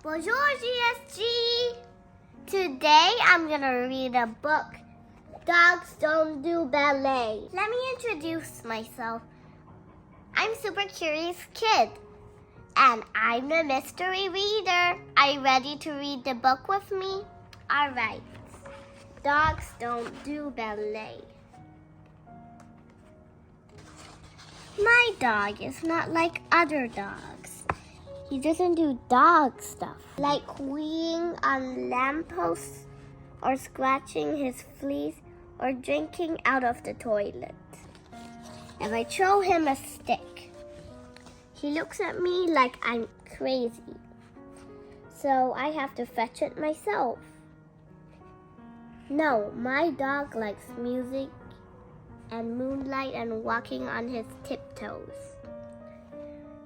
Bonjour, GSG! Today I'm gonna read a book, Dogs Don't Do Ballet. Let me introduce myself. I'm Super Curious Kid, and I'm the mystery reader. Are you ready to read the book with me? Alright. Dogs Don't Do Ballet. My dog is not like other dogs. He doesn't do dog stuff, like weeing on lampposts or scratching his fleas or drinking out of the toilet. If I throw him a stick, he looks at me like I'm crazy. So I have to fetch it myself. No, my dog likes music and moonlight and walking on his tiptoes.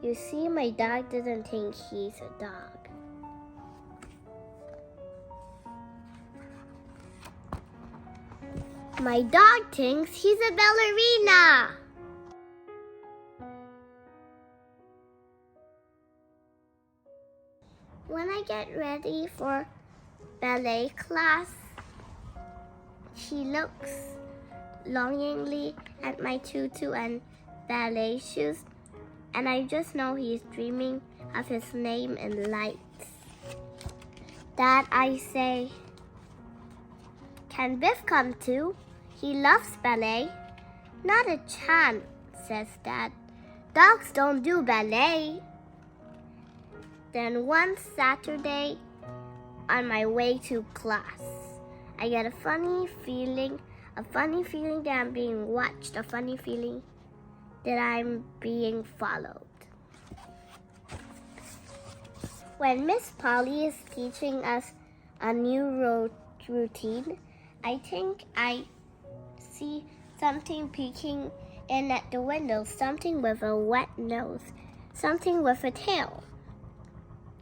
You see, my dog doesn't think he's a dog. My dog thinks he's a ballerina. When I get ready for ballet class, he looks longingly at my tutu and ballet shoes, and I just know he's dreaming of his name in lights. Dad, I say, can Biff come too? He loves ballet. Not a chance, says Dad. Dogs don't do ballet. Then one Saturday, on my way to class, I get a funny feeling that I'm being watched, a funny feeling that I'm being followed. When Miss Polly is teaching us a new routine, I think I see something peeking in at the window, something with a wet nose, something with a tail.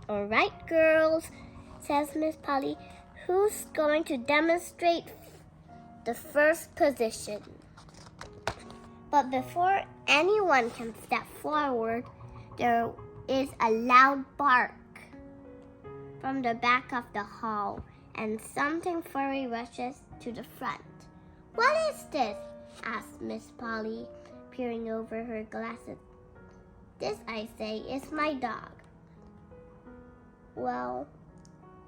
All right, girls, says Miss Polly, who's going to demonstrate the first position? But before anyone can step forward, there is a loud bark from the back of the hall, and something furry rushes to the front. What is this? Asked Miss Polly, peering over her glasses. This, I say, is my dog. Well,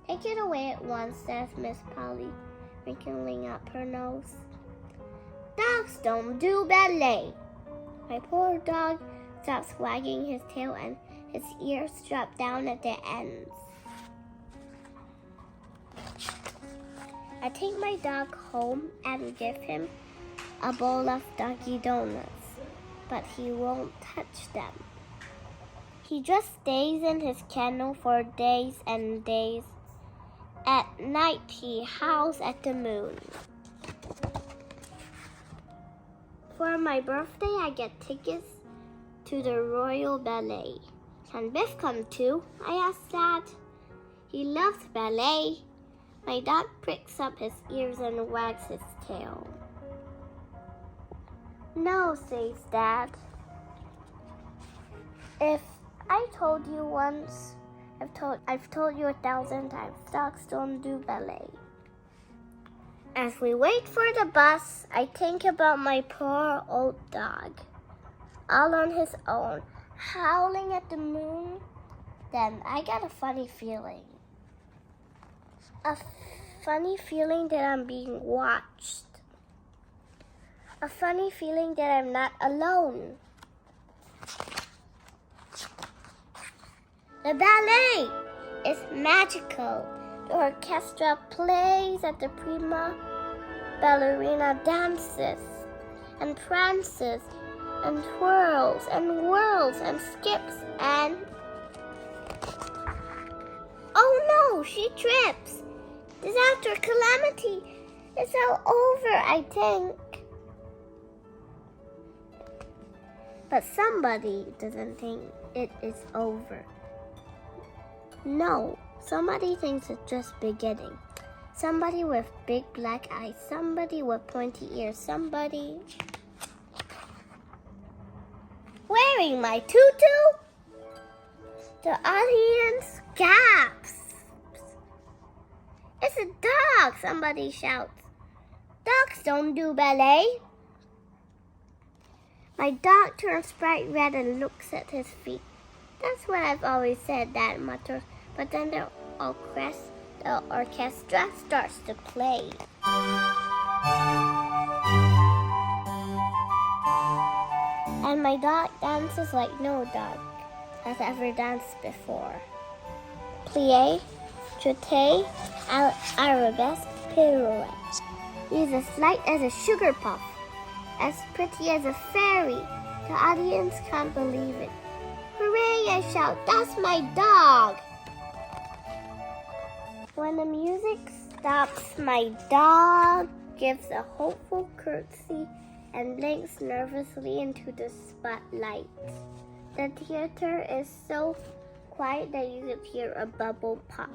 take it away at once, says Miss Polly, wrinkling up her nose. Dogs don't do ballet. My poor dog stops wagging his tail and his ears drop down at the ends. I take my dog home and give him a bowl of doggy donuts, but he won't touch them. He just stays in his kennel for days and days. At night, he howls at the moon. For my birthday, I get tickets to the Royal Ballet. Can Biff come too? I asked Dad. He loves ballet. My dog pricks up his ears and wags his tail. No, says Dad. If I told you once, I've told you 1,000 times, dogs don't do ballet. As we wait for the bus, I think about my poor old dog, all on his own, howling at the moon. Then I get a funny feeling. A funny feeling that I'm being watched. A funny feeling that I'm not alone. The ballet is magical. The orchestra plays at the prima ballerina dances and prances and twirls and whirls and skips and... Oh no, she trips. Disaster, calamity. It's all over, I think. But somebody doesn't think it is over. No, somebody thinks it's just beginning. Somebody with big black eyes, somebody with pointy ears, somebody wearing my tutu. The audience gasps. dog, somebody shouts. Dogs don't do ballet. My dog turns bright red and looks at his feet. That's what I've always said, Dad mutters. But then the orchestra starts to play. And my dog dances like no dog has ever danced before. Plie, jeté, arabesque, pirouette. He's as light as a sugar puff, as pretty as a fairy. The audience can't believe it. Hooray, I shout, that's my dog! When the music stops, my dog gives a hopeful curtsy and blinks nervously into the spotlight. The theater is so quiet that you could hear a bubble pop.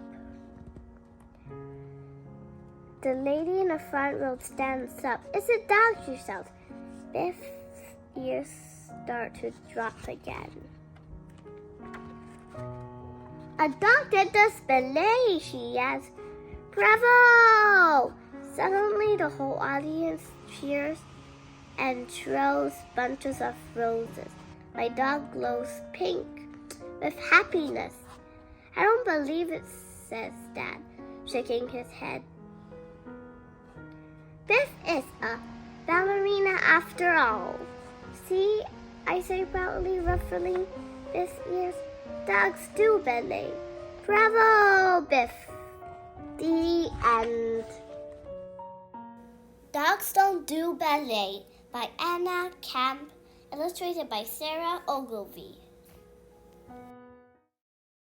The lady in the front row stands up. It's a dog, she shouts. Biff's ears start to drop again. A dog that does ballet, she yells. Bravo! Suddenly the whole audience cheers and throws bunches of roses. My dog glows pink with happiness. I don't believe it, says Dad, shaking his head. Biff is a ballerina after all. See, I say proudly, ruffling Biff's ears. Dogs do ballet. Bravo, Biff. The end. Dogs Don't Do Ballet by Anna Kemp, illustrated by Sara Ogilvie.